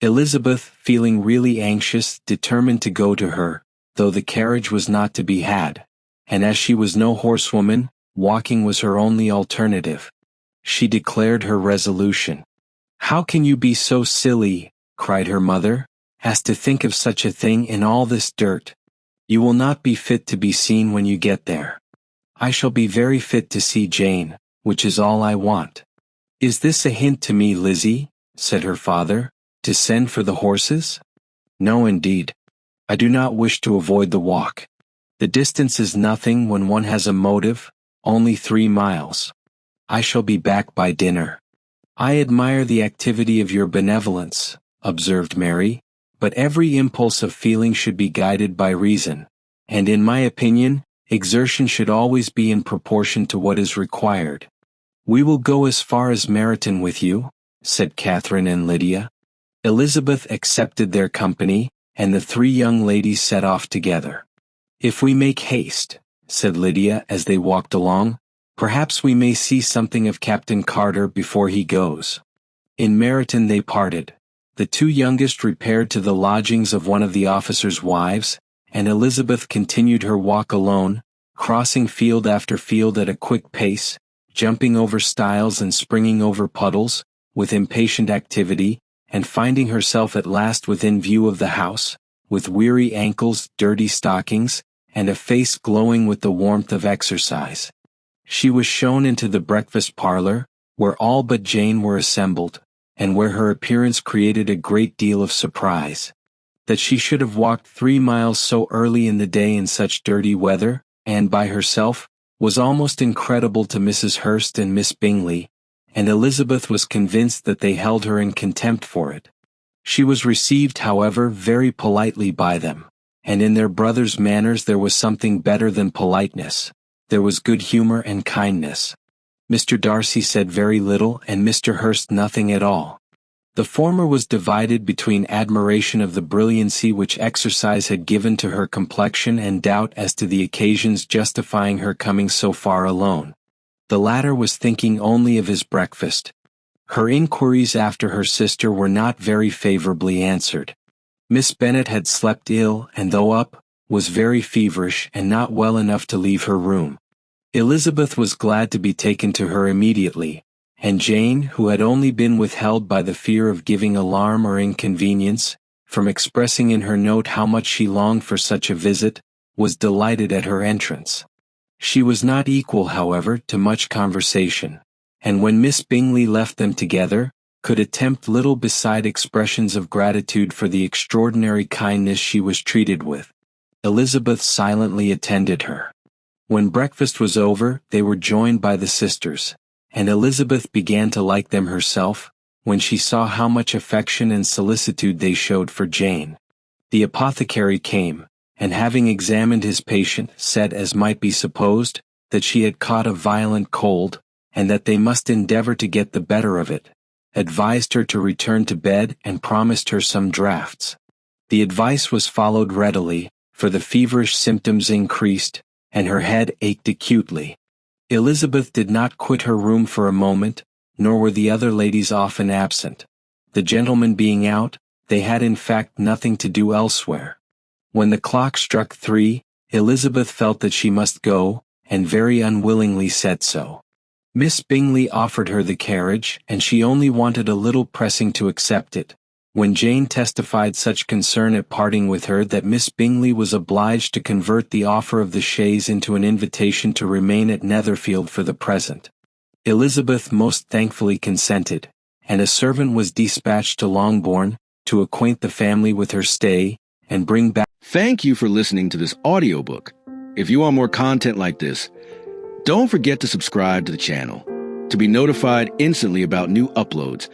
Elizabeth, feeling really anxious, determined to go to her, though the carriage was not to be had, and as she was no horsewoman, walking was her only alternative. She declared her resolution. How can you be so silly, cried her mother, as to think of such a thing in all this dirt? You will not be fit to be seen when you get there. I shall be very fit to see Jane, which is all I want. Is this a hint to me, Lizzie, said her father, to send for the horses? No, indeed. I do not wish to avoid the walk. The distance is nothing when one has a motive, only 3 miles. I shall be back by dinner. I admire the activity of your benevolence, observed Mary, but every impulse of feeling should be guided by reason, and in my opinion, exertion should always be in proportion to what is required. We will go as far as Meryton with you, said Catherine and Lydia. Elizabeth accepted their company, and the 3 young ladies set off together. If we make haste, said Lydia as they walked along, perhaps we may see something of Captain Carter before he goes. In Meryton they parted. The 2 youngest repaired to the lodgings of one of the officers' wives, and Elizabeth continued her walk alone, crossing field after field at a quick pace, jumping over stiles and springing over puddles, with impatient activity, and finding herself at last within view of the house, with weary ankles, dirty stockings, and a face glowing with the warmth of exercise. She was shown into the breakfast parlor, where all but Jane were assembled, and where her appearance created a great deal of surprise. That she should have walked 3 miles so early in the day in such dirty weather, and by herself, was almost incredible to Mrs. Hurst and Miss Bingley, and Elizabeth was convinced that they held her in contempt for it. She was received, however, very politely by them, and in their brother's manners there was something better than politeness. There was good humor and kindness. Mr. Darcy said very little and Mr. Hurst nothing at all. The former was divided between admiration of the brilliancy which exercise had given to her complexion and doubt as to the occasions justifying her coming so far alone. The latter was thinking only of his breakfast. Her inquiries after her sister were not very favorably answered. Miss Bennet had slept ill and though up, was very feverish and not well enough to leave her room. Elizabeth was glad to be taken to her immediately, and Jane, who had only been withheld by the fear of giving alarm or inconvenience, from expressing in her note how much she longed for such a visit, was delighted at her entrance. She was not equal, however, to much conversation, and when Miss Bingley left them together, could attempt little beside expressions of gratitude for the extraordinary kindness she was treated with. Elizabeth silently attended her. When breakfast was over, they were joined by the sisters, and Elizabeth began to like them herself, when she saw how much affection and solicitude they showed for Jane. The apothecary came, and having examined his patient, said, as might be supposed, that she had caught a violent cold, and that they must endeavor to get the better of it, advised her to return to bed and promised her some draughts. The advice was followed readily, for the feverish symptoms increased, and her head ached acutely. Elizabeth did not quit her room for a moment, nor were the other ladies often absent. The gentlemen being out, they had in fact nothing to do elsewhere. When the clock struck 3, Elizabeth felt that she must go, and very unwillingly said so. Miss Bingley offered her the carriage, and she only wanted a little pressing to accept it, when Jane testified such concern at parting with her that Miss Bingley was obliged to convert the offer of the chaise into an invitation to remain at Netherfield for the present. Elizabeth most thankfully consented, and a servant was dispatched to Longbourn, to acquaint the family with her stay, and bring back. Thank you for listening to this audiobook. If you want more content like this, don't forget to subscribe to the channel. To be notified instantly about new uploads,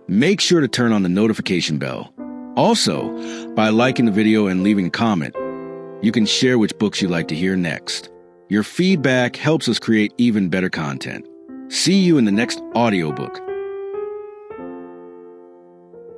make sure to turn on the notification bell. Also, by liking the video and leaving a comment, you can share which books you'd like to hear next. Your feedback helps us create even better content. See you in the next audiobook.